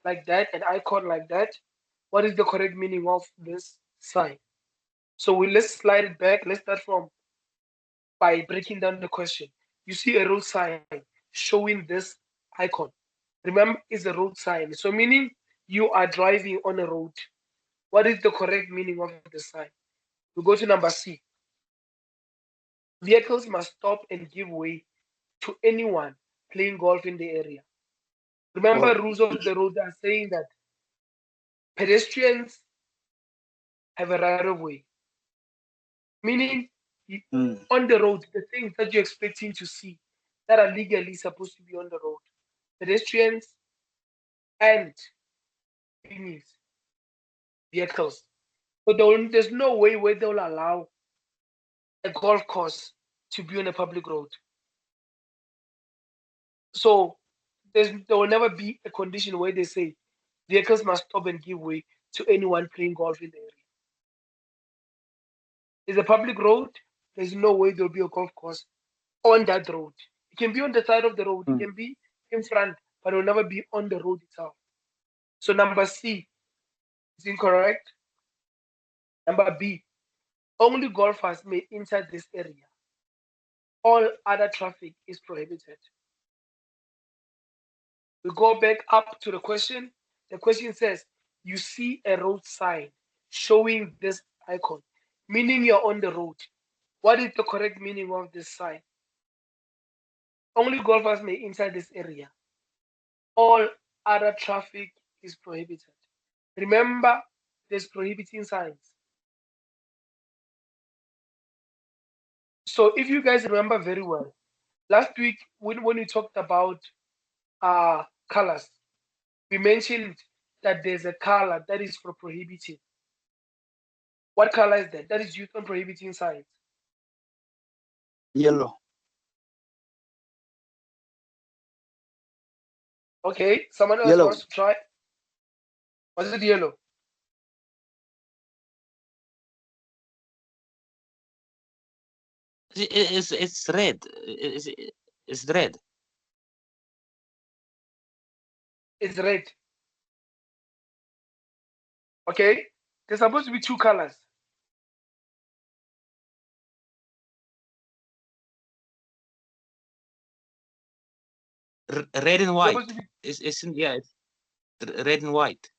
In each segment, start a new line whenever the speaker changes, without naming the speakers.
like that, an icon like that, what is the correct meaning of this sign? So let's slide it back. Let's start from by breaking down the question. You see a road sign showing this icon. Remember, it's a road sign. So meaning you are driving on a road. What is the correct meaning of the sign? We go to number C. Vehicles must stop and give way to anyone playing golf in the area. Remember,
Oh,
rules of the road are saying that pedestrians have a right of way, meaning
mm,
on the road, the things that you're expecting to see that are legally supposed to be on the road, pedestrians and thingies, vehicles. So there's no way where they'll allow a golf course to be on a public road. So there will never be a condition where they say vehicles must stop and give way to anyone playing golf in the area. It's a public road. There's no way there'll be a golf course on that road. It can be on the side of the road. It
mm.
can be in front, but it will never be on the road itself. So number C is incorrect. Number B, only golfers may enter this area. All other traffic is prohibited. We go back up to the question. The question says, you see a road sign showing this icon, meaning you're on the road. What is the correct meaning of this sign? Only golfers may enter this area. All other traffic is prohibited. Remember, there's prohibiting signs. So if you guys remember very well, last week when we talked about colors, we mentioned that there's a color that is for prohibiting. What color is that? That is used on prohibiting signs.
Yellow.
Okay, someone else
Yellow.
wants to try. Was it yellow?
It's red. It's red.
It's red. Okay, there's supposed to be two colors.
Red and
It's supposed
white.
to be.
It's yeah. It's red and white.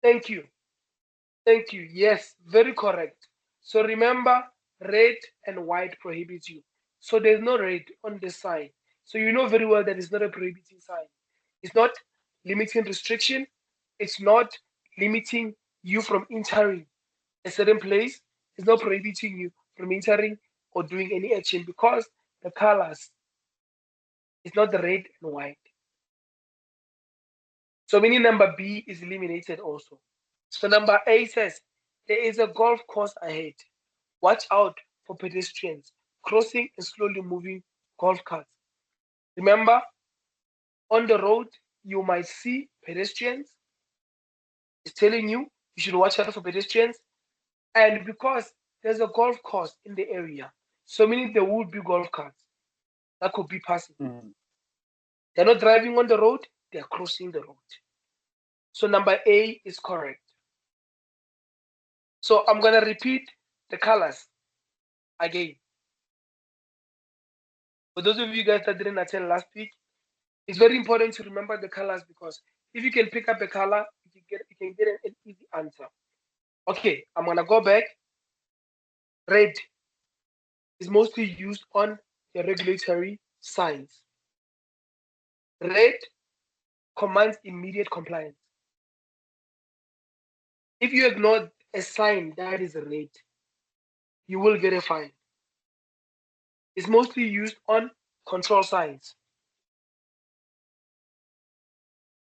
Thank you. Thank you. Yes, very correct. So remember, red and white prohibits you. So there's no red on the sign. So you know very well that it's not a prohibiting sign. It's not limiting restriction. It's not limiting you from entering a certain place. It's not prohibiting you from entering or doing any action because the colors is not the red and white. So meaning number B is eliminated also. So number A says there is a golf course ahead. Watch out for pedestrians crossing and slowly moving golf carts. Remember, on the road, you might see pedestrians. It's telling you you should watch out for pedestrians. And because there's a golf course in the area, so meaning there would be golf carts that could be passing.
Mm.
They're not driving on the road, they're crossing the road. So number A is correct. So I'm gonna repeat the colors again. For those of you guys that didn't attend last week, it's very important to remember the colors because if you can pick up a color, you can get an easy answer. Okay, I'm gonna go back. Red is mostly used on the regulatory signs. Red commands immediate compliance. If you ignore a sign that is red, you will get a fine. It's mostly used on control signs.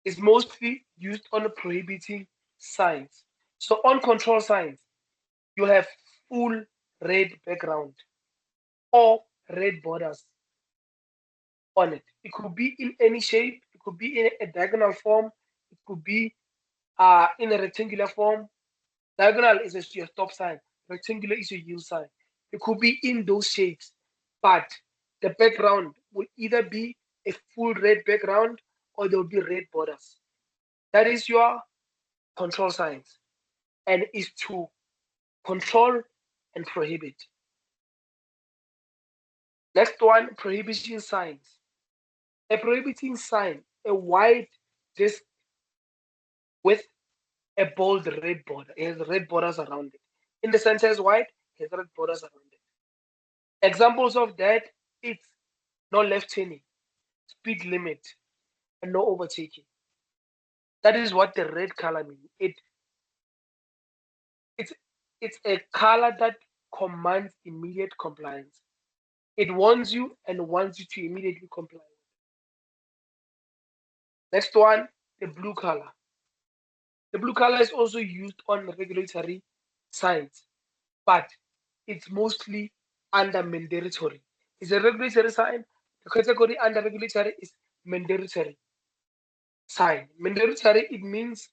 It's mostly used on prohibiting signs. So on control signs, you have full red background or red borders on it. It could be in any shape, it could be in a diagonal form, it could be in a rectangular form. Diagonal is your stop sign, rectangular is your yield sign. It could be in those shapes, but the background will either be a full red background or there will be red borders. That is your control signs, and is to control and prohibit. Next one, prohibition signs. A prohibiting sign, a white disc with a bold red border. It has red borders around it. In the center is white, it has red borders around it. Examples of that, it's no left turning, speed limit, and no overtaking. That is what the red color means. It's it's a color that commands immediate compliance. It warns you and wants you to immediately comply. Next one, the blue color. The blue color is also used on regulatory signs, but it's mostly under mandatory. It's a regulatory sign. The category under regulatory is mandatory sign. Mandatory, it means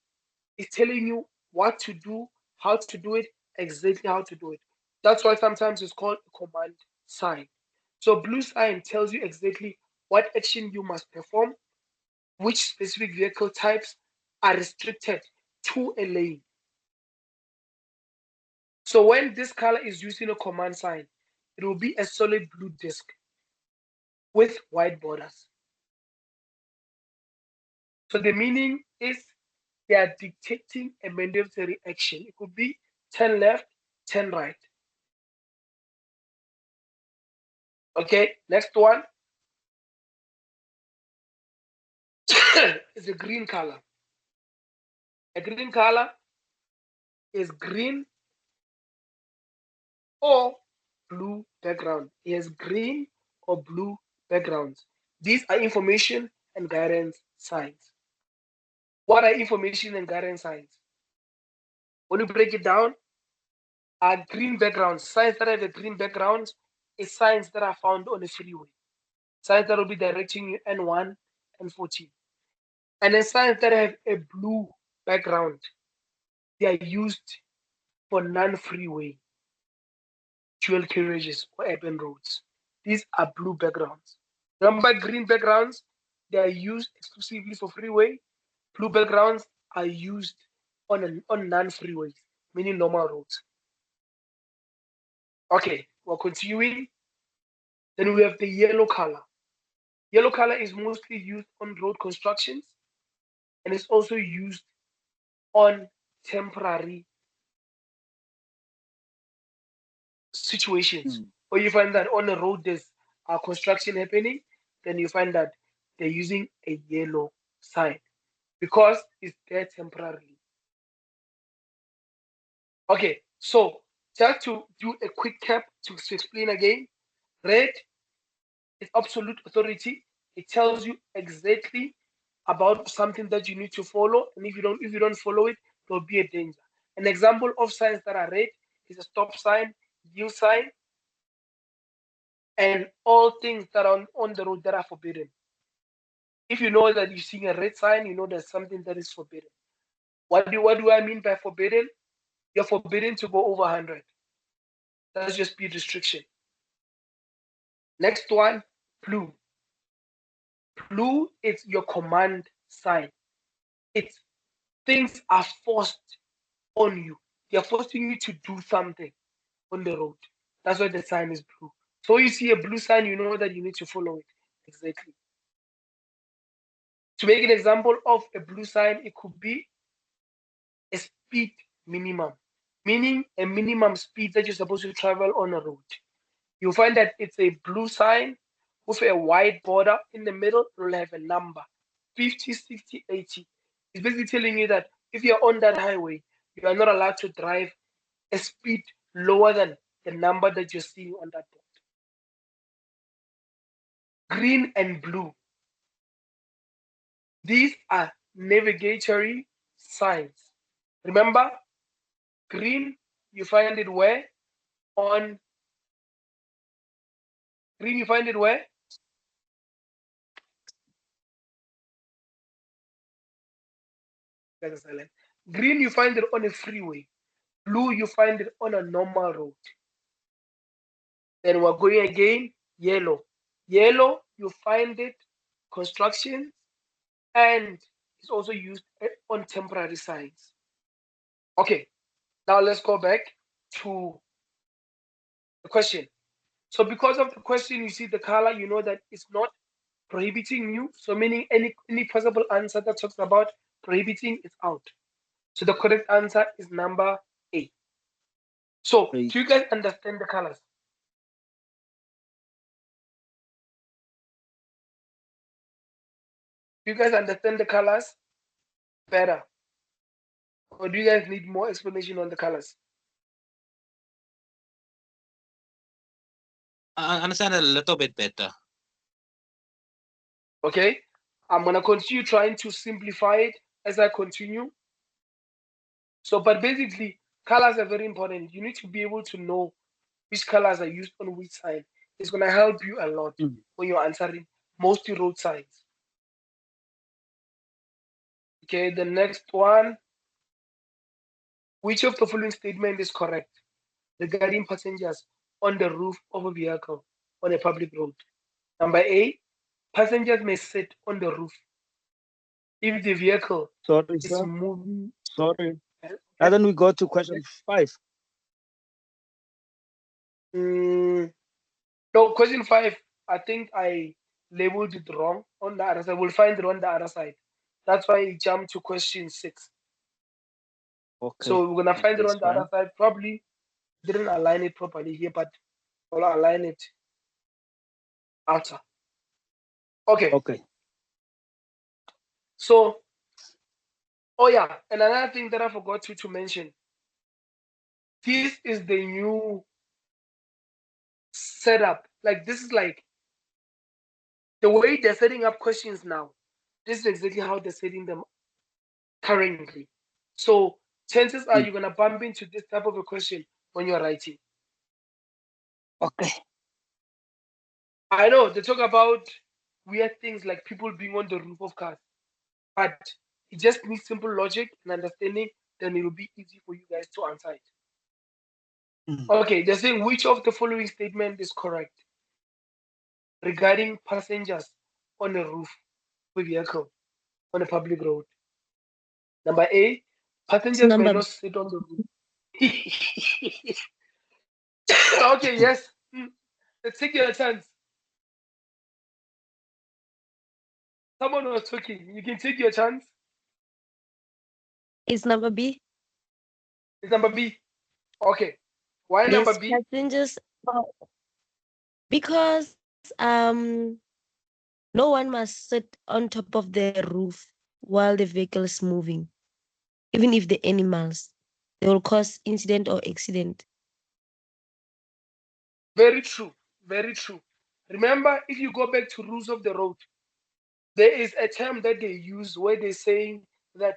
it's telling you what to do, how to do it, exactly how to do it. That's why sometimes it's called a command sign. So blue sign tells you exactly what action you must perform, which specific vehicle types are restricted to a lane. So when this color is used in a command sign, it will be a solid blue disc with white borders. So the meaning is they are dictating a mandatory action. It could be 10 left, 10 right. Okay, next one is a green color. A green color is green or blue background. It has green or blue backgrounds. These are information and guidance signs. What are information and guidance signs? When you break it down, green backgrounds, signs that have a green background is signs that are found on a freeway. Signs that will be directing you N1 and 14. And then signs that have a blue background, they are used for non-freeway dual carriages or urban roads. These are blue backgrounds. Remember, green backgrounds, they are used exclusively for freeway. Blue backgrounds are used on non-freeways, meaning normal roads. Okay, we're continuing. Then we have the yellow color. Yellow color is mostly used on road constructions and it's also used on temporary situations. Or you find that on a road there's construction happening, then you find that they're using a yellow sign because it's there temporarily. Okay, so just to do a quick cap to explain again, red is absolute authority. It tells you exactly about something that you need to follow, and if you don't follow it, there'll be a danger. An example of signs that are red is a stop sign, yield sign, and all things that are on the road that are forbidden. If you know that you're seeing a red sign, you know there's something that is forbidden. What do I mean by forbidden? You're forbidden to go over 100. That's your speed restriction. Next one, blue. Blue is your command sign. It's things are forced on you. They're forcing you to do something on the road. That's why the sign is blue. So you see a blue sign, you know that you need to follow it. Exactly. To make an example of a blue sign, it could be a speed minimum, meaning a minimum speed that you're supposed to travel on a road. You'll find that it's a blue sign with a white border in the middle. It will have a number 50, 60, 80. It's basically telling you that if you're on that highway, you are not allowed to drive a speed lower than the number that you're seeing on that board. Green and blue. These are navigatory signs. Remember, green, you find it where? On green, you find it where? Green, you find it on a freeway. Blue, you find it on a normal road. Then we're going again, yellow. Yellow, you find it construction and is also used on temporary signs. Okay, now let's go back to the question. So because of the question, you see the color, you know that it's not prohibiting you. So meaning any possible answer that talks about prohibiting is out. So the correct answer is number A. So
Great.
do you guys understand the colors? Do you guys understand the colors better? Or do you guys need more explanation on the colors?
I understand a little bit better.
Okay, I'm gonna continue trying to simplify it as I continue. So, but basically, colors are very important. You need to be able to know which colors are used on which sign. It's gonna help you a lot
Mm.
when you're answering mostly road signs. Okay, the next one. Which of the following statement is correct regarding passengers on the roof of a vehicle on a public road? Number A, passengers may sit on the roof if the vehicle
Sorry,
is
sir.
moving.
Sorry.
Okay.
And then we go to question 5.
No, question 5, I think I labeled it wrong on the other side. We'll find it on the other side. That's why I jumped to question 6.
Okay.
So we're gonna find it
That's
on the other
fine.
side. Probably didn't align it properly here, but I'll align it after. Okay.
Okay.
So, oh yeah, and another thing that I forgot to mention. This is the new setup. Like this is like the way they're setting up questions now. This is exactly how they're setting them currently. So chances are
Mm.
you're gonna bump into this type of a question when you're writing.
Okay.
I know they talk about weird things like people being on the roof of cars, but it just needs simple logic and understanding, then it will be easy for you guys to answer it.
Mm.
Okay, they're saying which of the following statement is correct regarding passengers on a roof of a vehicle on a public road? Number A,
It's
passengers may
number
not sit on the roof. Okay, yes. Let's take your chance. Someone was talking. You can take your chance.
is number B.
It's number B. Okay. Why number
Yes,
B?
passengers. Because no one must sit on top of the roof while the vehicle is moving, even if the animals they will cause incident or accident.
Very true. Very true. Remember, if you go back to rules of the road, there is a term that they use where they're saying that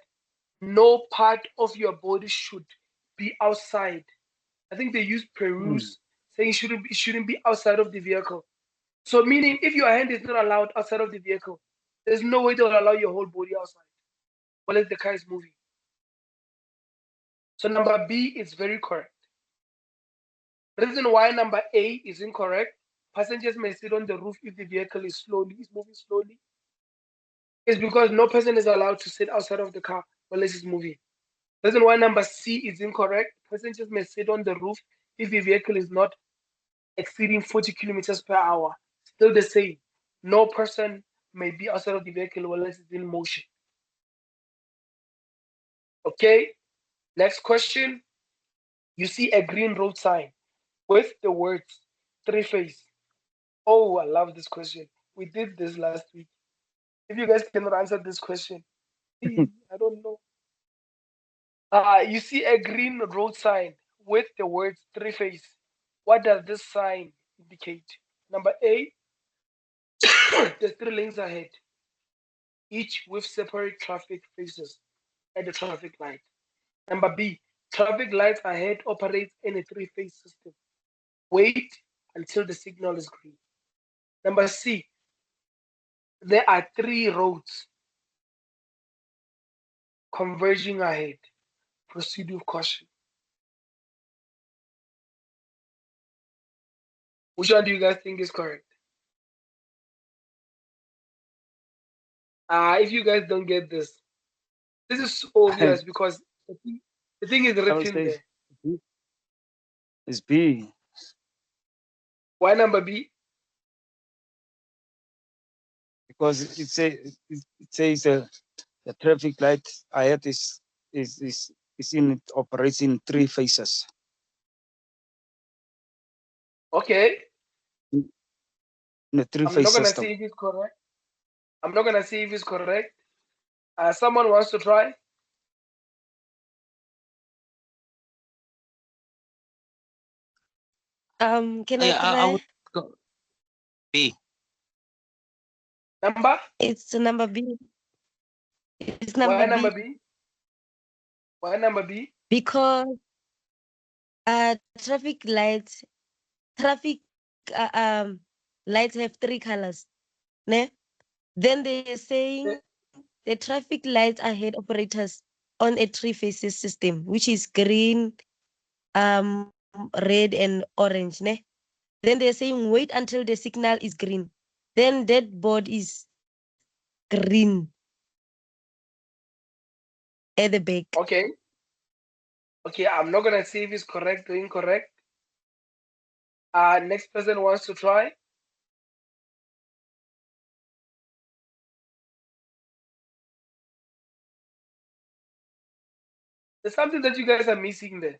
no part of your body should be outside. I think they use
Mm.
peruse, saying it shouldn't be outside of the vehicle. So meaning if your hand is not allowed outside of the vehicle, there's no way they'll allow your whole body outside unless the car is moving. So number B is very correct. Reason why number A is incorrect, passengers may sit on the roof if the vehicle is moving slowly, is because no person is allowed to sit outside of the car unless it's moving. Reason why number C is incorrect, passengers may sit on the roof if the vehicle is not exceeding 40 kilometers per hour. Still the same. No person may be outside of the vehicle unless it's in motion. Okay, next question. You see a green road sign with the words 3-phase. Oh, I love this question. We did this last week. If you guys cannot answer this question, I don't know. You see a green road sign with the words 3-phase. What does this sign indicate? Number A, there's 3 lanes ahead, each with separate traffic faces at the traffic light. Number B, traffic lights ahead operates in a 3-phase system. Wait until the signal is green. Number C, there are 3 roads converging ahead. Proceed with caution. Which one do you guys think is correct? If you guys don't get this, This is so obvious because the thing is
I would
written
say
there.
B. It's B.
Why number B?
Because it says the traffic light ahead is it operates in 3 phases.
Okay.
In a 3
I'm
phase
not gonna
system.
see if it's correct. I'm not gonna see if it's correct. Someone wants to try?
Can I
Yeah, I
try?
would go B.
Number?
It's number B. It's
Why
number
number
B
B? Why number B?
because traffic lights uh, um lights have 3 colors. Ne? Then they're saying the traffic lights ahead operators on a 3 phases system, which is green, red, and orange. Ne? Then they're saying wait until the signal is green. Then that board is green at the back.
Okay. Okay, I'm not gonna see if it's correct or incorrect. Next person wants to try. There's something that you guys are missing there.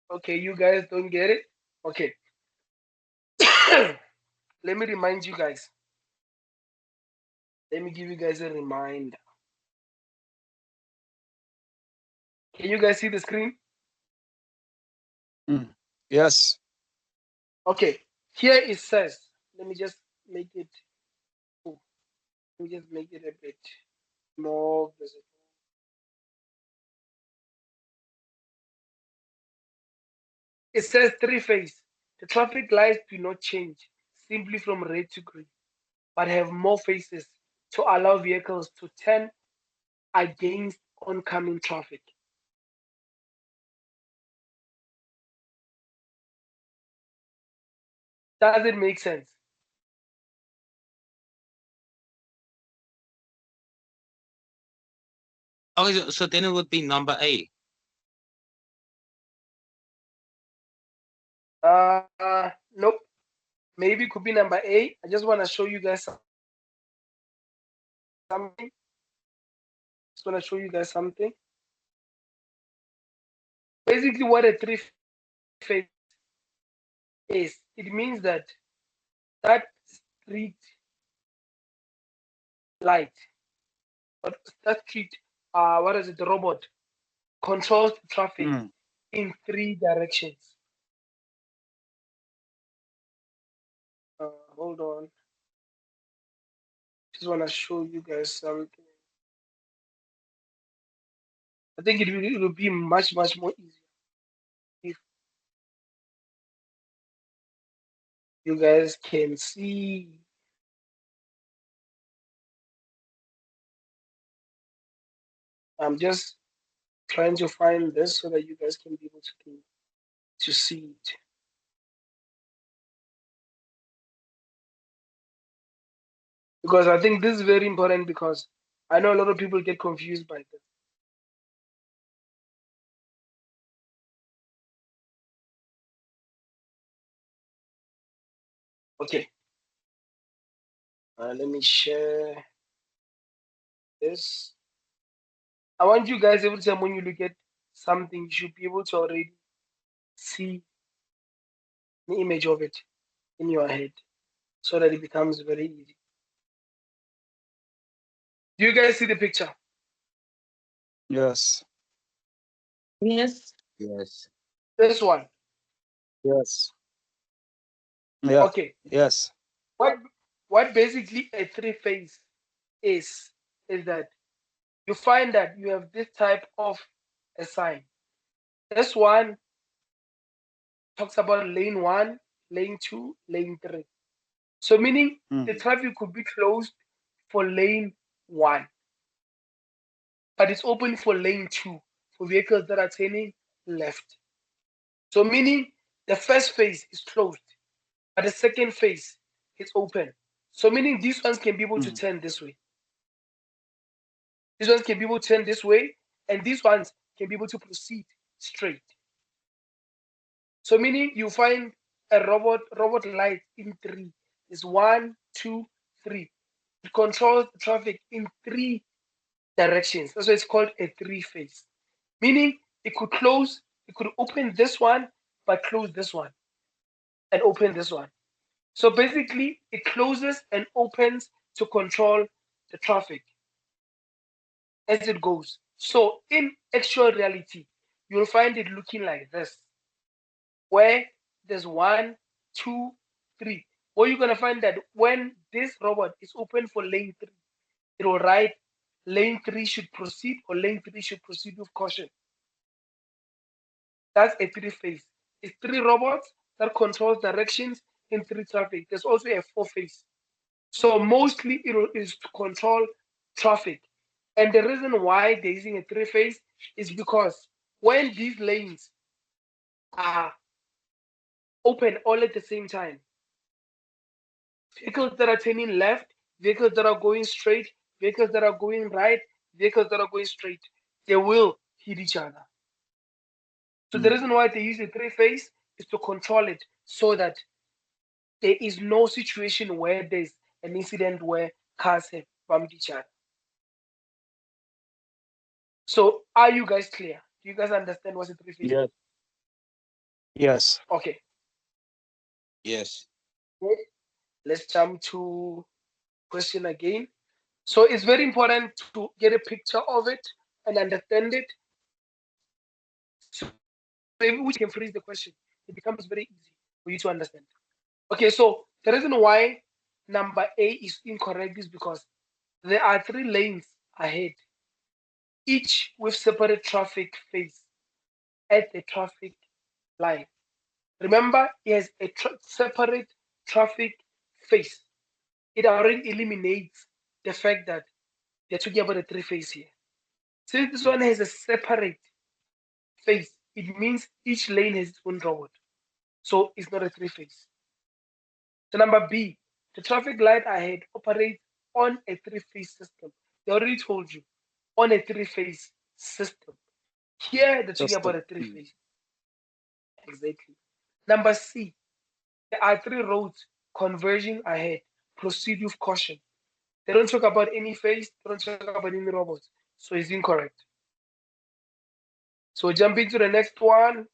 Okay, you guys don't get it. Okay. Let me remind you guys. Let me give you guys a reminder. Can you guys see the screen?
Yes.
Okay. Here it says, let me just make it, let me just make it a bit more visible. It says 3 phase. The traffic lights do not change simply from red to green, but have more phases to allow vehicles to turn against oncoming traffic. Does it make sense?
Okay, so then it would be number A.
Nope. Maybe it could be number A. I just want to show you guys something. Just want to show you guys something. Basically, what a 3 phase is, it means that street light, but that street, what is it, the robot, controls the traffic in 3 directions. Hold on. Just want to show you guys something. I think it will be much more easier if you guys can see. I'm just trying to find this so that you guys can be able to see it. Because I think this is very important because I know a lot of people get confused by this. Okay. Let me share this. I want you guys every time when you look at something, you should be able to already see the image of it in your head so that it becomes very easy. Do you guys see the picture?
Yes.
Yes.
Yes.
This one.
Yes. Yeah.
Okay.
Yes.
What basically a 3 phase is that you find that you have this type of a sign. This one talks about lane 1, lane 2, lane 3. So meaning the traffic could be closed for lane 1, but it's open for lane 2. for vehicles that are turning left. So meaning the first phase is closed, but the second phase is open. So meaning these ones can be able to turn this way. These ones can be able to turn this way, and these ones can be able to proceed straight. So meaning you find a robot light in 3. It's 1, 2, 3. It controls the traffic in 3 directions. That's why it's called a 3-phase. Meaning it could close, it could open this one, but close this one and open this one. So basically it closes and opens to control the traffic as it goes. So in actual reality, you'll find it looking like this, where there's 1, 2, 3. Where you're gonna find that when this robot is open for lane 3, it will write lane 3 should proceed or lane 3 should proceed with caution. That's a 3-phase. It's 3 robots that controls directions in 3 traffic. There's also a 4-phase. So mostly it is to control traffic. And the reason why they're using a 3-phase is because when these lanes are open all at the same time, vehicles that are turning left, vehicles that are going straight, vehicles that are going right, vehicles that are going straight, they will hit each other. So the reason why they use a 3-phase is to control it so that there is no situation where there's an incident where cars have bumped each other. So are you guys clear? Do you guys understand what's a 3-phase?
Yes. Yes.
Okay.
Yes.
Good. Let's jump to question again. So it's very important to get a picture of it and understand it. So if we can freeze the question, it becomes very easy for you to understand. Okay, so the reason why number A is incorrect is because there are 3 lanes ahead, each with separate traffic phase at the traffic light. Remember, it has a separate traffic phase. It already eliminates the fact that they're talking about a 3-phase here. Since this one has a separate phase, it means each lane has its own robot. So it's not a 3-phase. So number B, the traffic light ahead operates on a 3-phase system. They already told you, on a 3-phase system. Here, they're talking about a 3-phase. Exactly. Number C, there are 3 roads converging ahead. Proceed with caution. They don't talk about any phase, they don't talk about any robots. So it's incorrect. So jumping to the next one.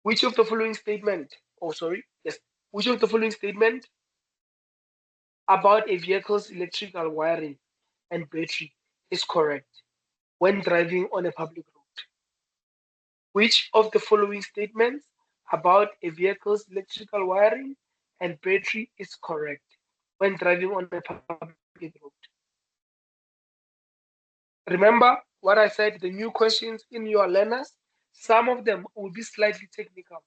Which of the following statement, which of the following statement about a vehicle's electrical wiring and battery is correct when driving on a public road? Which of the following statements about a vehicle's electrical wiring and battery is correct when driving on a public road? Remember what I said, the new questions in your learners, some of them will be slightly technical.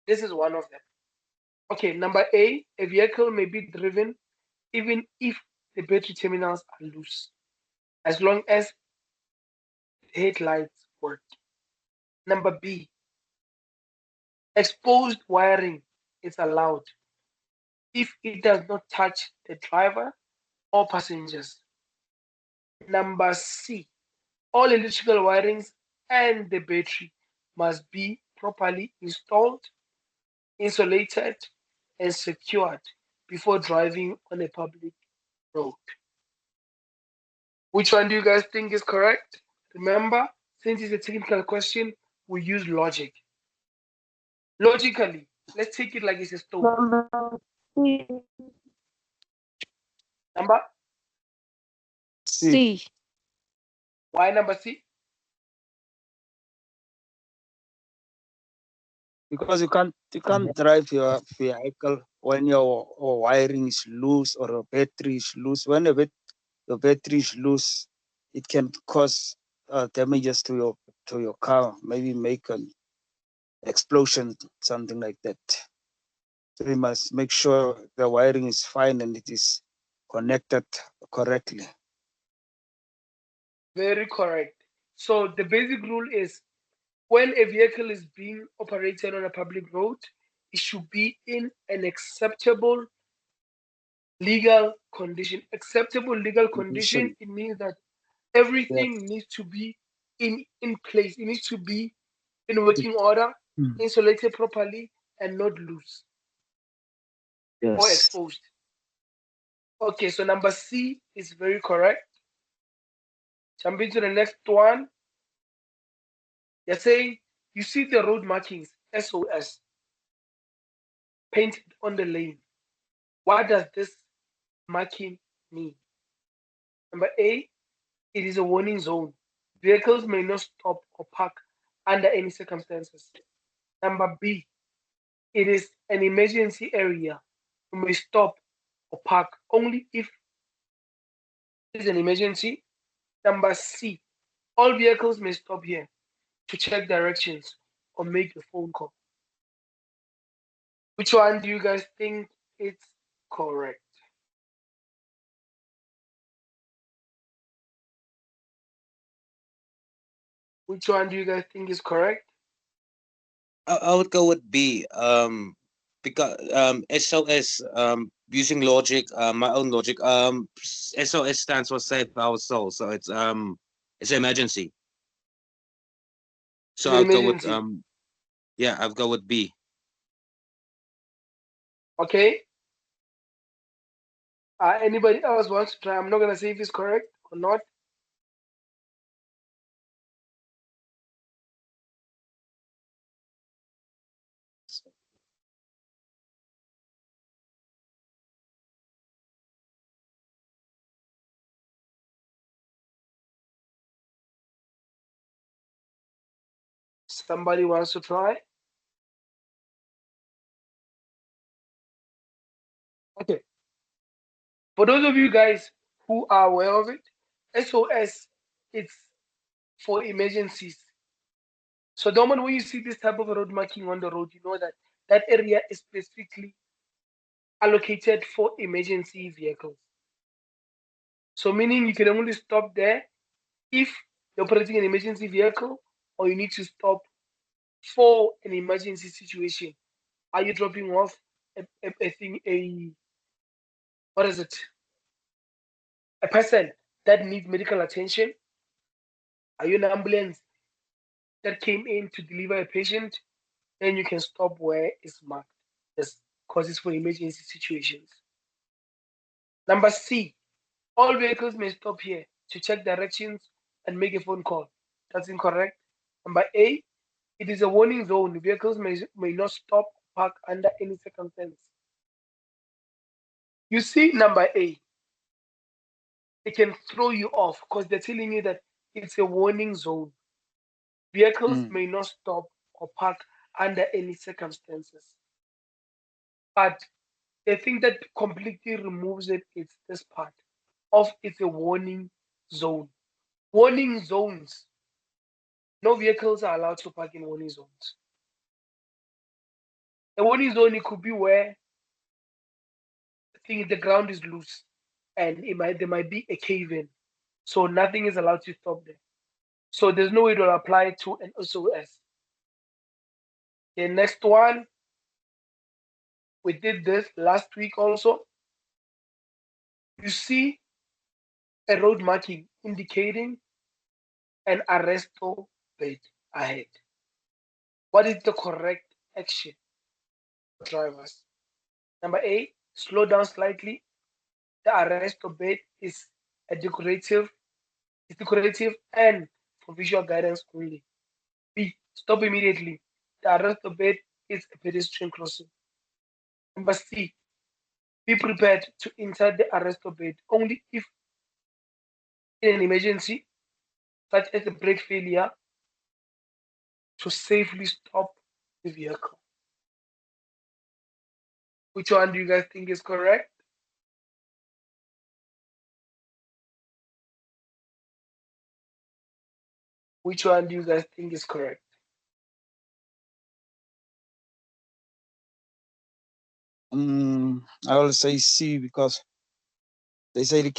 This is one of them. Okay, number A, a vehicle may be driven even if the battery terminals are loose, as long as the headlights work. Number B, exposed wiring is allowed if it does not touch the driver or passengers. Number C, all electrical wirings and the battery must be properly installed, insulated, and secured before driving on a public road. Which one do you guys think is correct? Remember, since it's a technical question, we use logic. Logically, let's take it like it's a stove. Number
C.
why number C?
Because you can't drive your vehicle when your wiring is loose or your battery is loose. When your battery is loose, it can cause damages to your car. Maybe make an explosion, something like that. So you must make sure the wiring is fine and it is connected correctly.
Very correct. So the basic rule is when a vehicle is being operated on a public road, it should be in an acceptable legal condition. Acceptable legal condition,
Condition.
it means that
Yes.
everything needs to be in place. It needs to be in working order,
Mm.
insulated properly, and not loose or
Yes.
exposed. Okay, so number C is very correct. Jumping to the next one. You're saying you see the road markings SOS painted on the lane. What does this marking mean? Number A, it is a warning zone. Vehicles may not stop or park under any circumstances. Number B, it is an emergency area. You may stop or park only if it is an emergency. Number C, all vehicles may stop here to check directions or make a phone call. Which one do you guys think is correct? Which one do you guys think is correct?
I would go with B. Because SOS. Using logic, my own logic. SOS stands for Save Our Soul, so it's emergency.
It's
So
an
I'll go with
emergency.
yeah, I'll go with B.
Okay. Anybody else wants to try? I'm not gonna say if it's correct or not. Somebody wants to try? Okay. For those of you guys who are aware of it, SOS it's for emergencies. So the moment when you see this type of road marking on the road, you know that that area is specifically allocated for emergency vehicles. So meaning you can only stop there if you're operating an emergency vehicle or you need to stop for an emergency situation. Are you dropping off a thing, what is it? A person that needs medical attention? Are you an ambulance that came in to deliver a patient? Then you can stop where it's marked. Yes, because it's for emergency situations. Number C, all vehicles may stop here to check directions and make a phone call. That's incorrect. Number A, it is a warning zone. Vehicles may not stop, park under any circumstance. You see, number A, it can throw you off because they're telling you that it's a warning zone. Vehicles
Mm.
may not stop or park under any circumstances. But the thing that completely removes it is this part of it's a warning zone. Warning zones. No vehicles are allowed to park in warning zones. A warning zone it could be where I think the ground is loose and there might be a cave in. So nothing is allowed to stop there. So there's no way to apply to an SOS. The next one, we did this last week also. You see a road marking indicating an arresto bed ahead. What is the correct action for drivers? Number A, slow down slightly. The arresto bed is a decorative and for visual guidance only. B, stop immediately. The arresto bed is a pedestrian crossing. Number C, be prepared to enter the arresto bed only if in an emergency, such as a brake failure, to safely stop the vehicle. Which one do you guys think is correct? Which one do you guys think is correct?
I will say C because They say you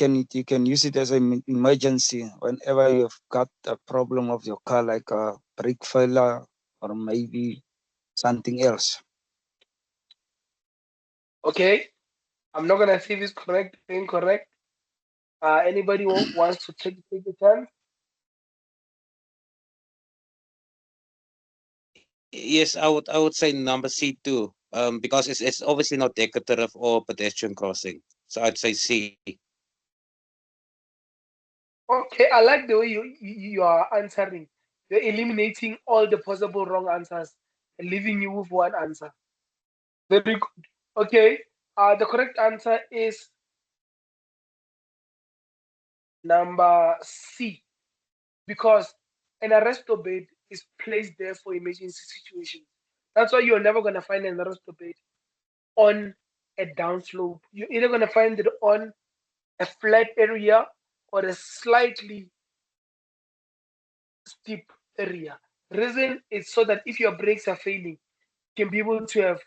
can use it as an emergency whenever you've got a problem of your car, like a brake failure or maybe something else.
Okay, I'm not gonna see if it's correct or incorrect. Anybody wants to take the chance?
Yes, I would say number C too. Because it's obviously not decorative or pedestrian crossing. So I'd say C.
Okay, I like the way you are answering. You're eliminating all the possible wrong answers and leaving you with one answer. Very good. Okay, the correct answer is number C, because an arresto bed is placed there for emergency situations. That's why you're never gonna find an arresto bed on a downslope. You're either gonna find it on a flat area or a slightly steep area. Reason is so that if your brakes are failing, you can be able to have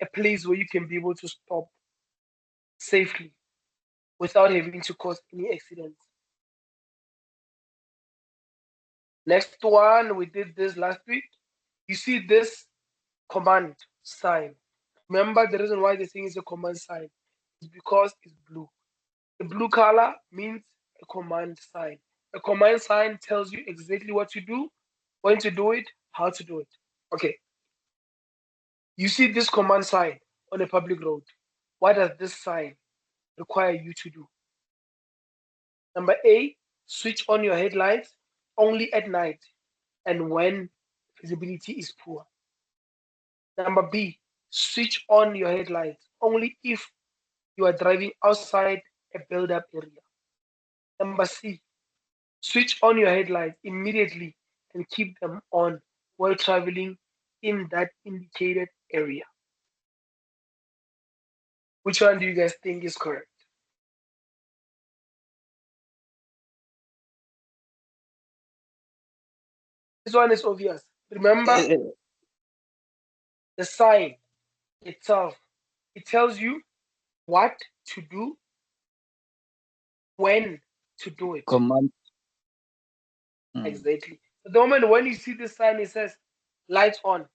a place where you can be able to stop safely without having to cause any accidents. Next one, we did this last week. You see this command sign. Remember, the reason why this thing is a command sign is because it's blue. The blue color means a command sign. A command sign tells you exactly what to do, when to do it, how to do it. Okay. You see this command sign on a public road. What does this sign require you to do? Number A, switch on your headlights only at night and when visibility is poor. Number B, switch on your headlights only if you are driving outside a build-up area. Number C, switch on your headlights immediately and keep them on while traveling in that indicated area. Which one do you guys think is correct? This one is obvious. Remember,
Uh,
the sign itself, it tells you what to do, when to do it.
Command.
Exactly. The moment when you see this sign, it says lights on.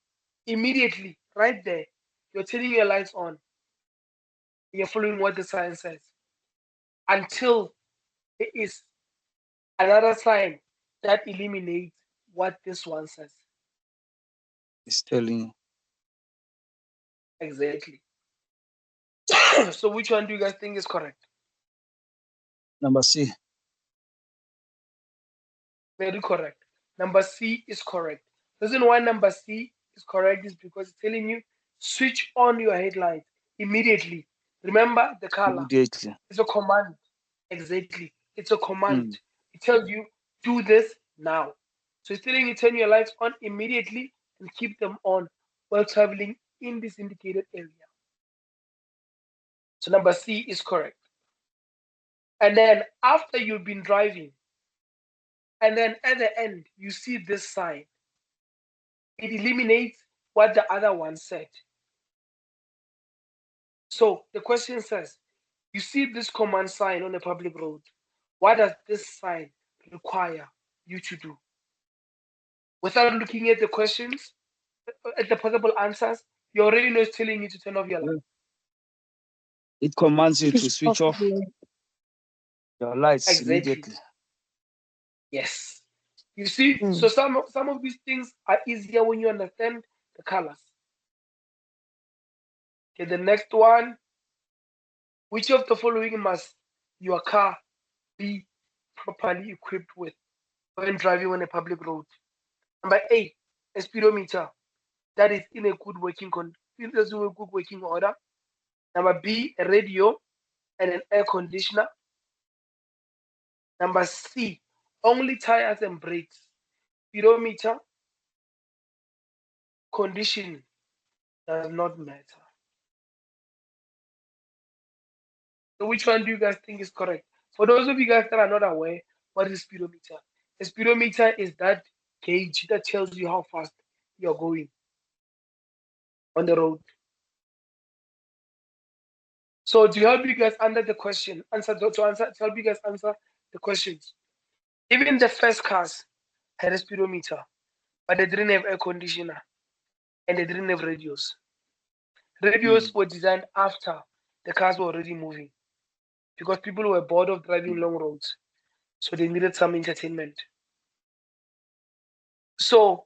Immediately, right there, you're turning your lights on. You're following what the sign says. Until there is another sign that eliminates what this one says.
It's telling you.
Exactly. So which one do you guys think is correct?
Number C.
Very correct. Number C is correct. The reason why number C is correct is because it's telling you switch on your headlight immediately. Remember the color.
Immediately.
It's a command. Exactly. It's a command. It tells you do this now. So it's telling you turn your lights on immediately and keep them on while traveling in this indicated area. So number C is correct. And then after you've been driving, and then at the end you see this sign, it eliminates what the other one said. So the question says, you see this command sign on a public road. What does this sign require you to do? Without looking at the questions, at the possible answers, you already know it's telling you to turn off your light.
It commands you to switch off your lights
Exactly.
immediately.
Yes. You see, so some of these things are easier when you understand the colors. Okay, the next one. Which of the following must your car be properly equipped with when driving on a public road? Number A, a speedometer that is in a good working order. Number B, a radio and an air conditioner. Number C, only tires and brakes. Speedometer condition does not matter. So which one do you guys think is correct? For those of you guys that are not aware, what is speedometer? A speedometer is that gauge that tells you how fast you're going on the road. So to help you guys answer the question, to help you guys answer the questions. Even the first cars had a speedometer, but they didn't have air conditioner and they didn't have radios. Radios were designed after the cars were already moving because people were bored of driving long roads, so they needed some entertainment. So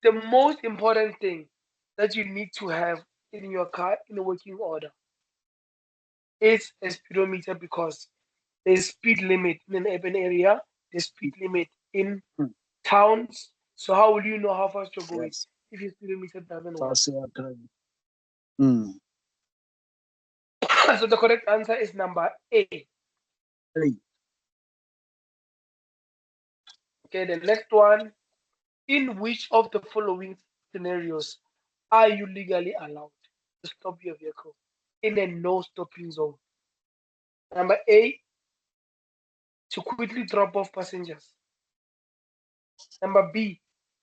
the most important thing that you need to have in your car in working order is a speedometer, because there's speed limit in an urban area, there's speed limit in towns. So how will you know how fast you're going
Yes.
if your speedometer doesn't work?
Fast you are driving. Mm.
So the correct answer is number A.
Hey.
Okay, the next one. In which of the following scenarios are you legally allowed to stop your vehicle in a no stopping zone? Number A, to quickly drop off passengers. Number B,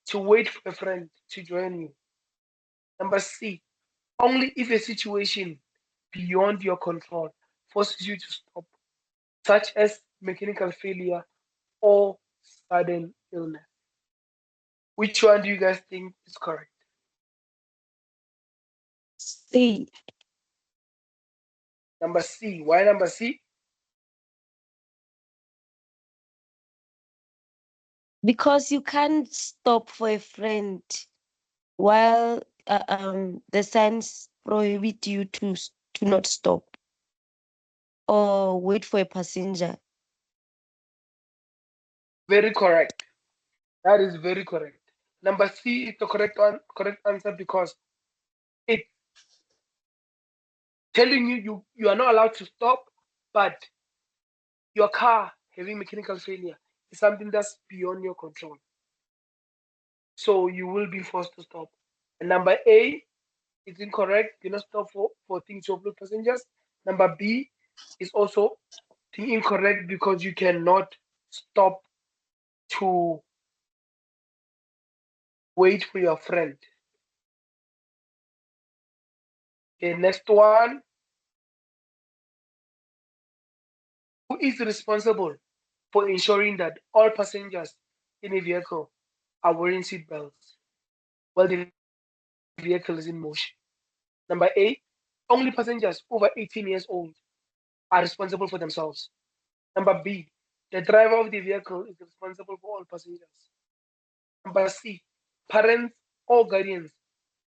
to wait for a friend to join you. Number C, only if a situation beyond your control forces you to stop, such as mechanical failure or sudden illness. Which one do you guys think is correct?
C.
Number C. Why number C?
Because you can't stop for a friend while the signs prohibit you to not stop or wait for a passenger.
Very correct. That is very correct. Number C is the correct answer, because it's telling you are not allowed to stop, but your car having mechanical failure is something that's beyond your control. So you will be forced to stop. And number A is incorrect. Do not stop for things to offload passengers. Number B is also incorrect, because you cannot stop to wait for your friend. Okay, next one. Who is responsible for ensuring that all passengers in a vehicle are wearing seat belts while the vehicle is in motion? Number A, only passengers over 18 years old are responsible for themselves. Number B, the driver of the vehicle is responsible for all passengers. Number C, parents or guardians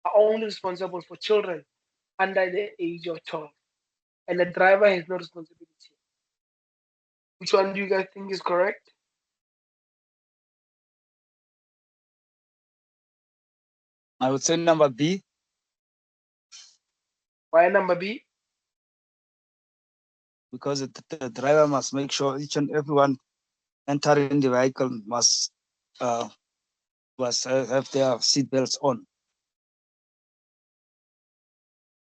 are only responsible for children under the age of 12, and the driver has no responsibility. Which one do you guys think is correct?
I would say number B.
Why number B?
Because the driver must make sure each and everyone entering the vehicle must have their seatbelts on.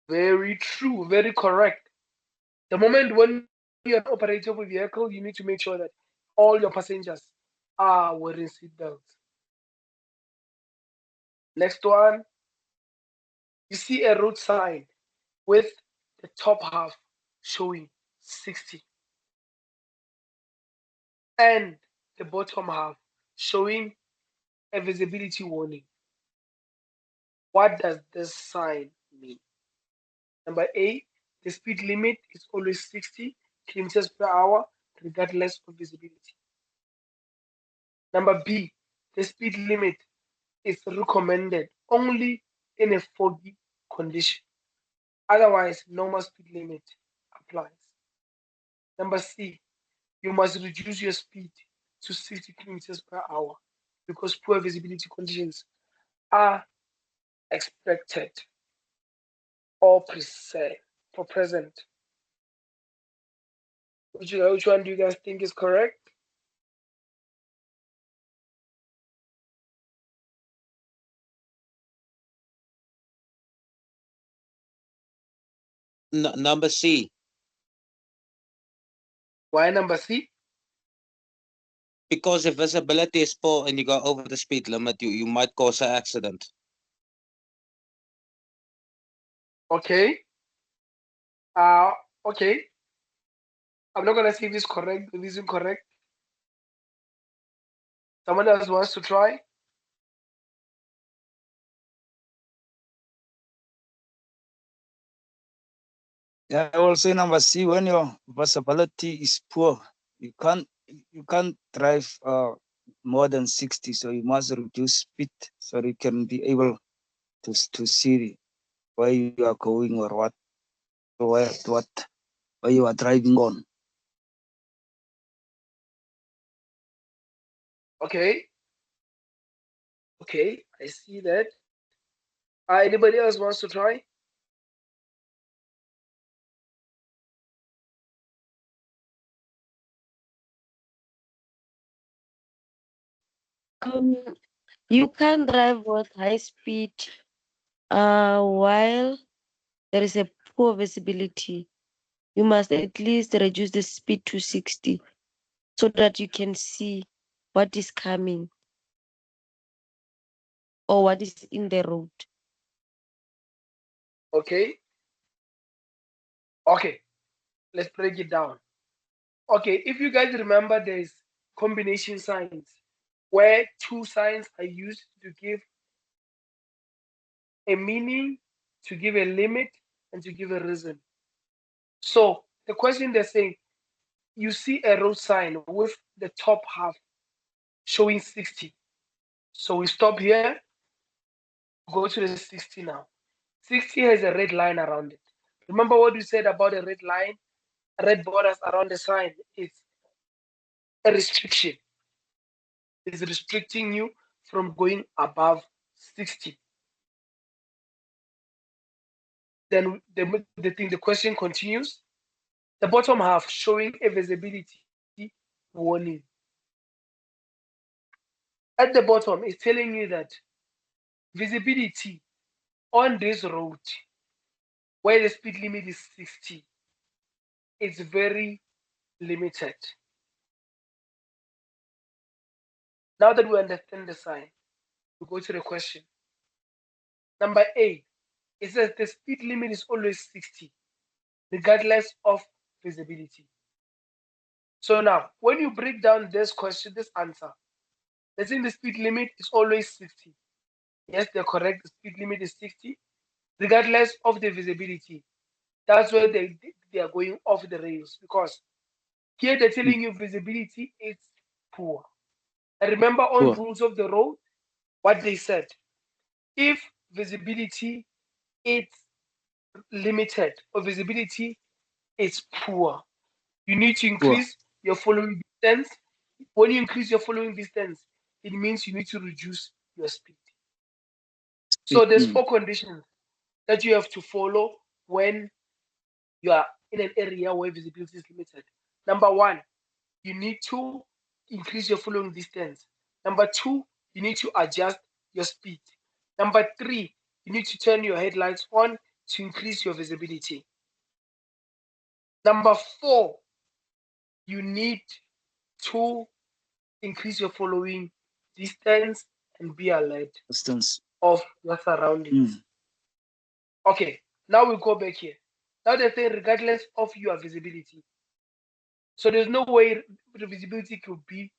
Very true, very correct. The moment when you're an operator of a vehicle, you need to make sure that all your passengers are wearing seatbelts. Next one, you see a road sign with the top half showing 60 and the bottom half showing a visibility warning. What does this sign mean? Number A, the speed limit is always 60 kilometers per hour, regardless of visibility. Number B, the speed limit is recommended only in a foggy condition. Otherwise, normal speed limit applies. Number C, you must reduce your speed to 60 kilometers per hour because poor visibility conditions are expected or present. Which one do you guys think is correct?
Number C.
Why number C?
Because if visibility is poor and you go over the speed limit, you might cause an accident.
Okay. Okay. I'm not gonna say if it's correct, if it's incorrect. Someone else wants to try?
Yeah, I will say number C, when your visibility is poor, you can't drive more than 60, so you must reduce speed so you can be able to see where you are going or where you are driving on.
Okay. Okay, I see that. Anybody else wants to try?
You can drive with high speed while there is a poor visibility. You must at least reduce the speed to 60 so that you can see what is coming or what is in the road.
Okay. Okay, let's break it down. Okay, if you guys remember, there's combination signs where two signs are used to give a meaning, to give a limit, and to give a reason. So the question they're saying, you see a road sign with the top half showing 60. So we stop here, go to the 60 now. 60 has a red line around it. Remember what we said about a red line, red borders around the sign? It's a restriction. It's restricting you from going above 60. Then the question continues. The bottom half showing a visibility warning. At the bottom, it's telling you that visibility on this road where the speed limit is 60 is very limited. Now that we understand the sign, we go to the question. Number A, it says the speed limit is always 60, regardless of visibility. So now, when you break down this question, this answer, let's say the speed limit is always 60. Yes, they're correct. The speed limit is 60, regardless of the visibility. That's where they are going off the rails, because here they're telling you visibility is poor. And remember on
Poor.
rules of the road, what they said. If visibility is limited or visibility is poor, you need to increase your following distance. When you increase your following distance, it means you need to reduce your speed. So there's four conditions that you have to follow when you are in an area where visibility is limited. Number one, you need to increase your following distance. Number two, you need to adjust your speed. Number three, you need to turn your headlights on to increase your visibility. Number four, you need to increase your following distance and be alert
Distance.
of your surroundings. Okay, now we go back here. Now they say regardless of your visibility. So there's no way the visibility could be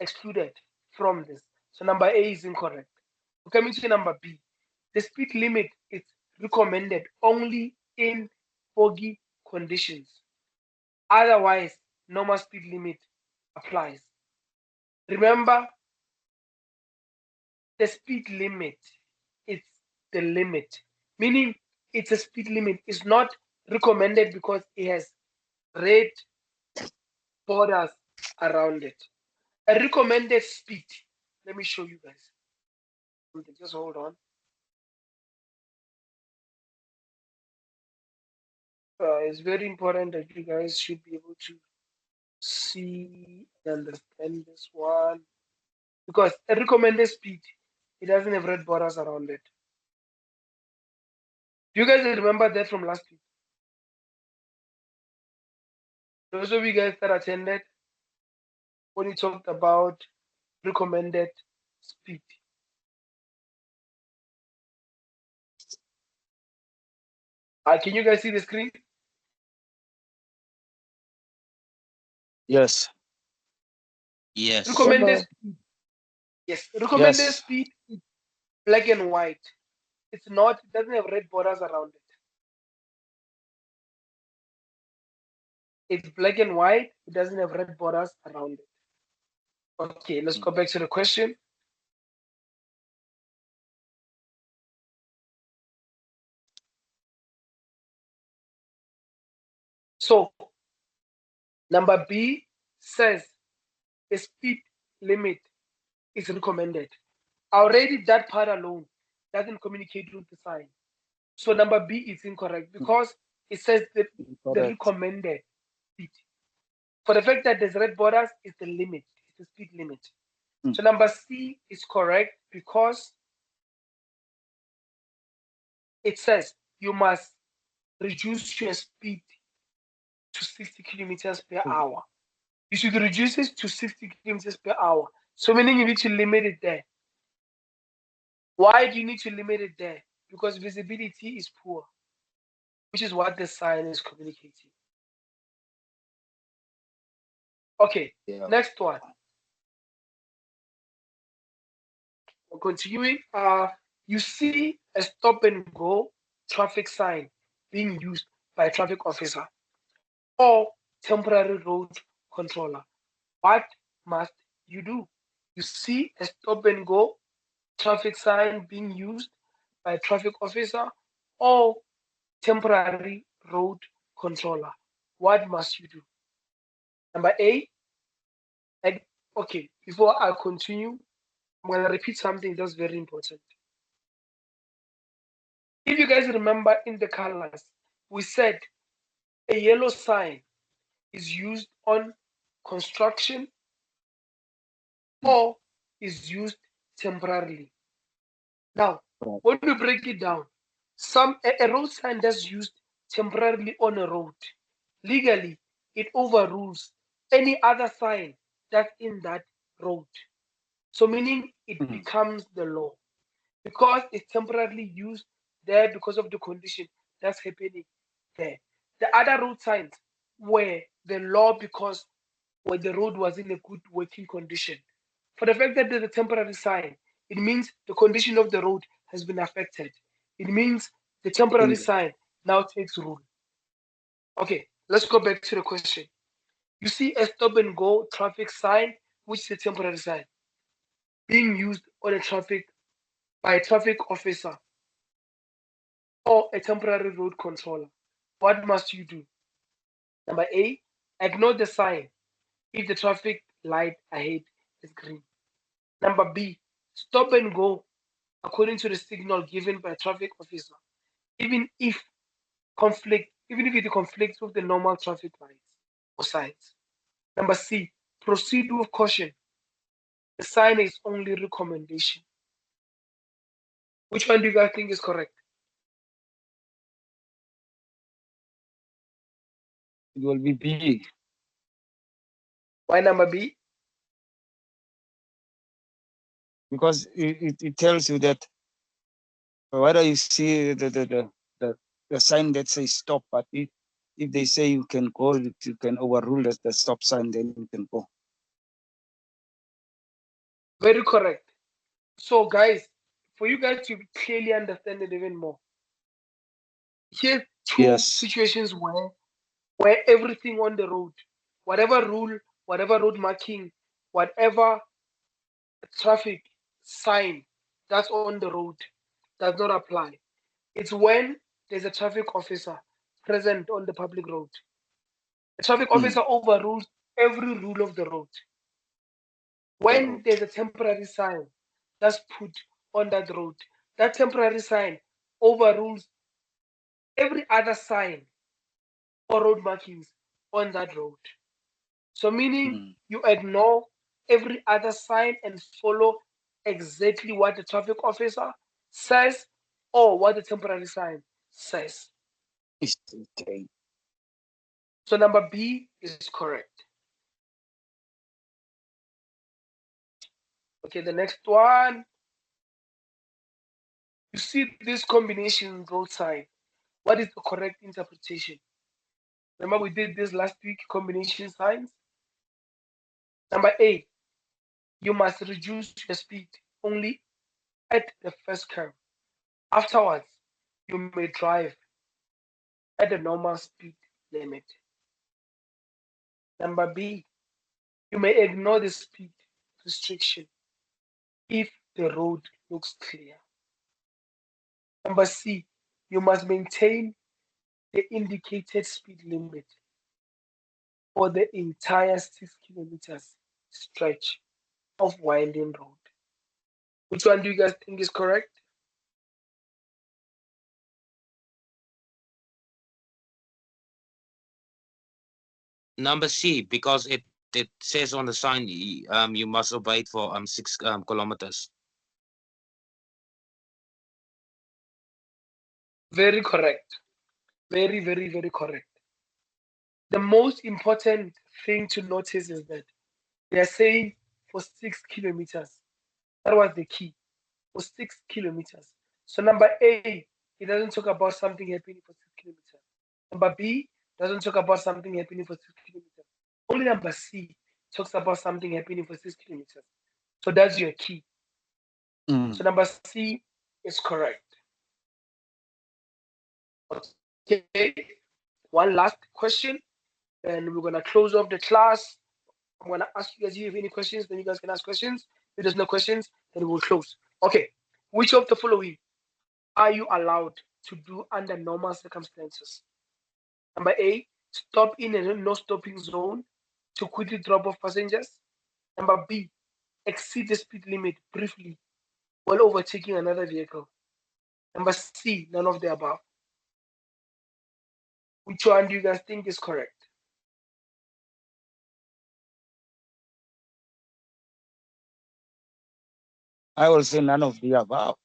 excluded from this. So number A is incorrect. We're coming to number B. The speed limit is recommended only in foggy conditions. Otherwise, normal speed limit applies. Remember, the speed limit is the limit, meaning it's a speed limit. It's not recommended because it has red borders around it. A recommended speed, let me show you guys. Just hold on. It's very important that you guys should be able to see and understand this one, because a recommended speed, it doesn't have red borders around it. Do you guys remember that from last week? Those of you guys that attended when we talked about recommended speed. Can you guys see the screen?
Yes.
Yes.
Recommended speed. Yes, recommended
Yes.
speed is black and white. It's not, it doesn't have red borders around it. It's black and white, it doesn't have red borders around it. Okay, let's go back to the question. So, number B says the speed limit is recommended. Already that part alone doesn't communicate with the sign. So number B is incorrect because it says that the
Correct.
recommended speed. For the fact that there's red borders, is the limit, it's the speed limit. So number C is correct because it says you must reduce your speed to 60 kilometers per hour. You should reduce it to 60 kilometers per hour. So meaning you need to limit it there. Why do you need to limit it there? Because visibility is poor, which is what the sign is communicating. Okay, next one. Continuing, you see a stop and go traffic sign being used by a traffic officer or temporary road controller. What must you do? You see a stop and go traffic sign being used by a traffic officer or temporary road controller. What must you do? Number A, okay, before I continue, I'm going to repeat something that's very important. If you guys remember in the colors, we said a yellow sign is used on construction or is used temporarily. Now, when we break it down, a road sign that's used temporarily on a road, legally, it overrules any other sign that's in that road. So meaning it becomes the law because it's temporarily used there because of the condition that's happening there. The other road signs were the law because when the road was in a good working condition. For the fact that there's a temporary sign, it means the condition of the road has been affected. It means the temporary sign now takes rule. Okay, let's go back to the question. You see a stop and go traffic sign, which is a temporary sign, being used on a traffic by a traffic officer or a temporary road controller. What must you do? Number A, ignore the sign if the traffic light ahead is green. Number B, stop and go according to the signal given by a traffic officer, even if it conflicts with the normal traffic lights or signs. Number C, proceed with caution. The sign is only recommendation. Which one do you guys think is correct?
It will be B.
Why number B?
Because it tells you that whether you see the sign that says stop, but if they say you can go, you can overrule the stop sign, then you can go.
Very correct. So guys, for you guys to clearly understand it even more, here's two situations where everything on the road, whatever rule, whatever road marking, whatever traffic sign that's on the road does not apply. It's when there's a traffic officer present on the public road. The traffic officer overrules every rule of the road. When there's a temporary sign that's put on that road, that temporary sign overrules every other sign or road markings on that road. So meaning you ignore every other sign and follow exactly what the traffic officer says or what the temporary sign says. So number B is correct. Okay, the next one. You see this combination road sign. What is the correct interpretation? Remember we did this last week, combination signs. Number A, you must reduce your speed only at the first curve. Afterwards, you may drive at the normal speed limit. Number B, you may ignore the speed restriction if the road looks clear. Number C, you must maintain the indicated speed limit for the entire 6 kilometers stretch of winding road. Which one do you guys think is correct?
Number C, because it says on the sign you must obey it for 6 kilometers.
Very correct. Very, very, very correct. The most important thing to notice is that they are saying for 6 kilometers. That was the key. For 6 kilometers. So number A, it doesn't talk about something happening for 6 kilometers. Number B doesn't talk about something happening for 6 kilometers. Only number C talks about something happening for 6 kilometers. So that's your key. So number C is correct. Okay. One last question, and we're gonna close off the class. I'm gonna ask you guys if you have any questions, then you guys can ask questions. If there's no questions, then we will close. Okay. Which of the following are you allowed to do under normal circumstances? Number A, stop in a no stopping zone to quickly drop off passengers. Number B, exceed the speed limit briefly while overtaking another vehicle. Number C, none of the above. Which one do you guys think is correct?
I will say none of the above.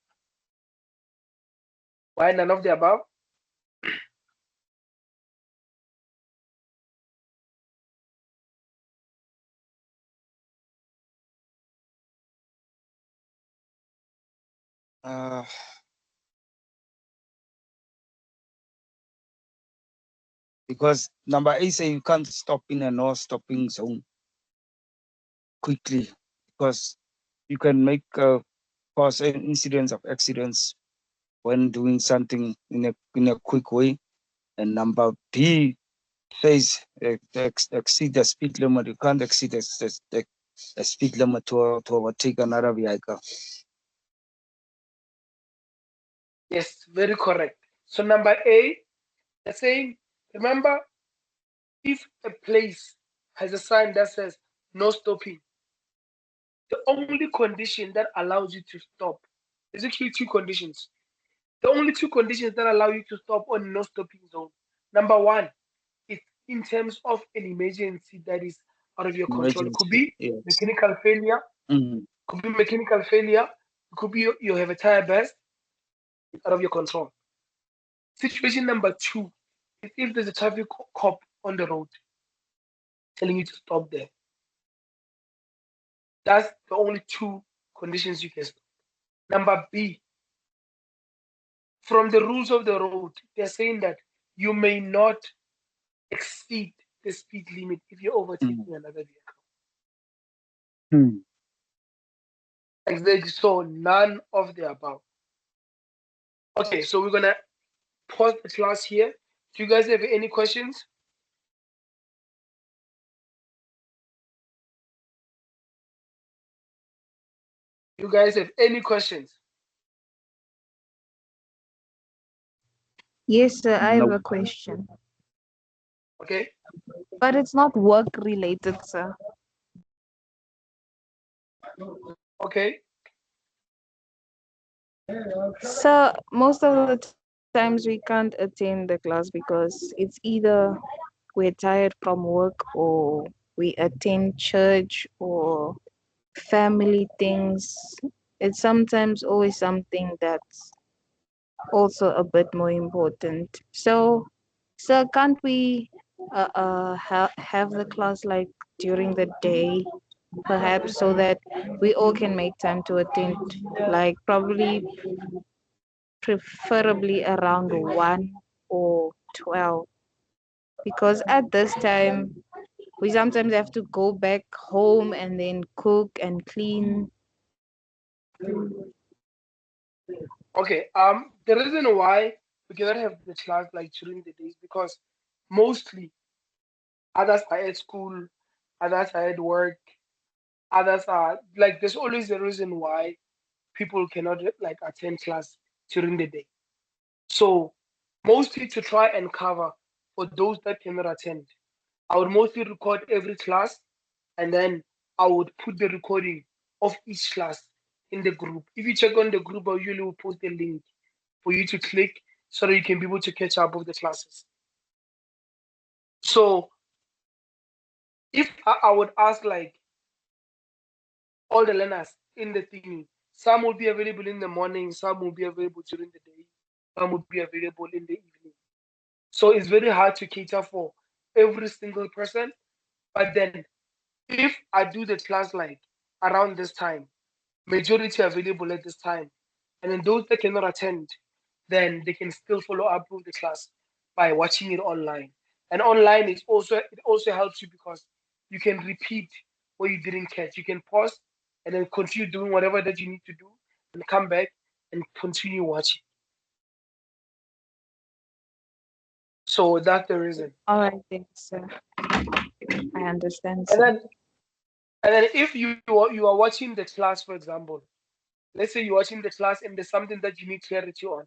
Why none of the above?
Because number A say you can't stop in a no stopping zone quickly, because you can make cause an incidents of accidents when doing something in a quick way. And number B says exceed the speed limit. You can't exceed the speed limit to overtake another vehicle.
Yes, very correct. So number A, they're saying, remember, if a place has a sign that says no stopping, the only condition that allows you to stop, there's actually two conditions. The only two conditions that allow you to stop on no stopping zone. Number one, is in terms of an emergency that is out of your control. It could be
Yes.
mechanical failure, could be mechanical failure, it could be you have a tire burst, out of your control. Situation number two is if there's a traffic cop on the road telling you to stop there. That's the only two conditions you can stop. Number B, from the rules of the road, they're saying that you may not exceed the speed limit if you're overtaking another vehicle. Exactly. So none of the above. Okay, so we're gonna pause the class here. Do you guys have any questions? You guys have any questions?
Yes, sir, I have a question.
Okay.
But it's not work related, sir.
Okay.
So most of the times we can't attend the class because it's either we're tired from work or we attend church or family things. It's sometimes always something that's also a bit more important. So can't we have the class like during the day, perhaps, so that we all can make time to attend, like probably preferably around 1 or 12. Because at this time, we sometimes have to go back home and then cook and clean.
Okay. The reason why we cannot have the class like during the days because mostly others are at school, others are at work, others are like there's always a reason why people cannot like attend class during the day. So mostly to try and cover for those that cannot attend, I would mostly record every class and then I would put the recording of each class in the group. If you check on the group, I usually will post the link for you to click so that you can be able to catch up with the classes. So if I would ask like all the learners in the thingy, some will be available in the morning, some will be available during the day, some will be available in the evening. So it's very hard to cater for every single person. But then if I do the class like around this time, majority available at this time, and then those that cannot attend, then they can still follow up with the class by watching it online. And online is also it also helps you because you can repeat what you didn't catch. You can pause and then continue doing whatever that you need to do and come back and continue watching. So that's the reason.
All right, thanks, sir. I understand,
And
sir.
then if you are watching the class, for example, let's say you're watching the class and there's something that you need clarity on,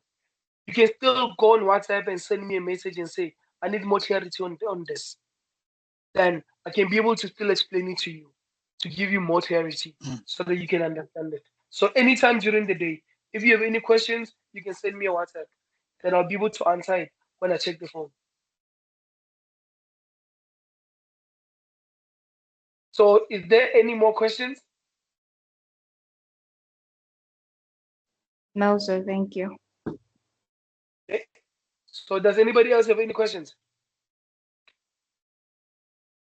you can still go on WhatsApp and send me a message and say, I need more clarity on this. Then I can be able to still explain it to you to give you more clarity so that you can understand it. So anytime during the day, if you have any questions, you can send me a WhatsApp. Then I'll be able to answer it when I check the phone. So is there any more questions?
No, sir, thank you.
Okay. So does anybody else have any questions?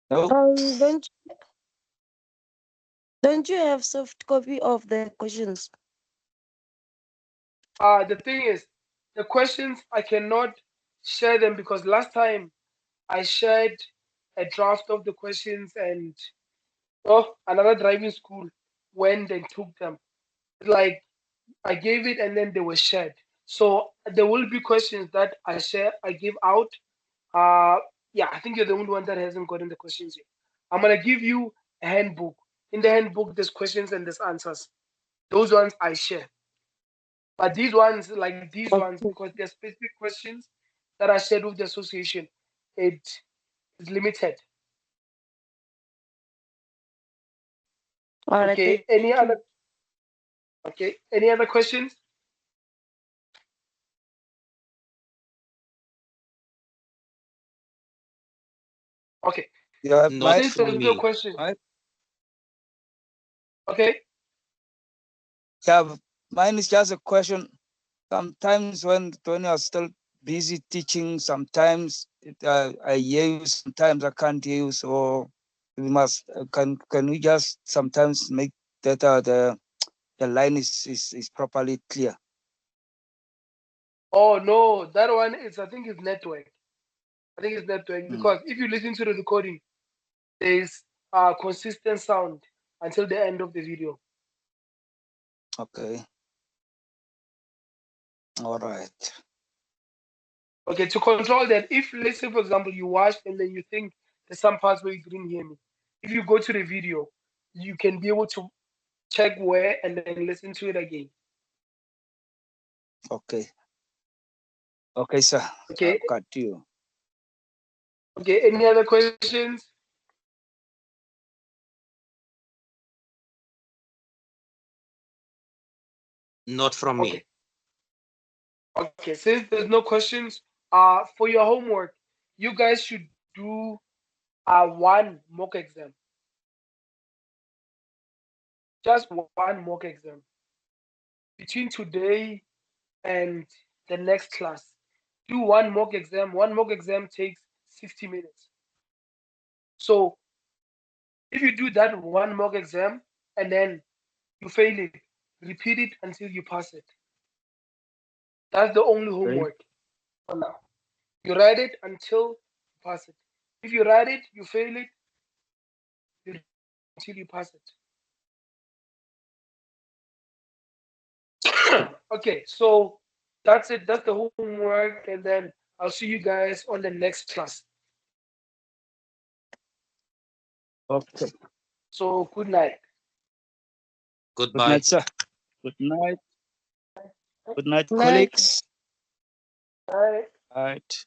No.
Don't you have soft copy of the questions?
The thing is, the questions I cannot share them because last time I shared a draft of the questions and another driving school went and took them. Like I gave it and then they were shared. So there will be questions that I give out. Uh yeah, I think you're the only one that hasn't gotten the questions yet. I'm gonna give you a handbook. In the handbook, there's questions and there's answers. Those ones I share. But these ones, like these ones,
Okay.
because they're specific questions that are shared with the association, it is limited.
All right.
Okay.
Thank you.
Any other questions? Okay.
Yeah,
Not
Since
from
there's no
me.
question,
my,
okay.
yeah, mine is just a question. Sometimes when you're still busy teaching, sometimes I hear you, sometimes I can't hear you. So we must can we just sometimes make that the line is properly clear.
Oh no, that one is I think it's network. I think it's network
Mm,
because if you listen to the recording, there's consistent sound until the end of the video.
okay. All right.
Okay, to control that, if let's say for example you watched and then you think there's some parts where you didn't hear me, if you go to the video, you can be able to check where and then listen to it again.
Okay. Okay, sir.
Okay.
I've got you.
Okay. Any other questions?
Not from
Okay.
me.
Okay. Since there's no questions, for your homework, you guys should do one mock exam. Just one mock exam between today and the next class. Do one mock exam. One mock exam takes 60 minutes. So if you do that one mock exam and then you fail it, repeat it until you pass it. That's the only
Okay.
homework for now. You write it until you pass it. If you write it, you fail it until you pass it. Okay, so that's it. That's the homework, and then I'll see you guys on the next class.
Okay.
So good night.
Good
Goodbye.
night, sir. Good night. Good night,
Night.
colleagues.
Bye.
Right.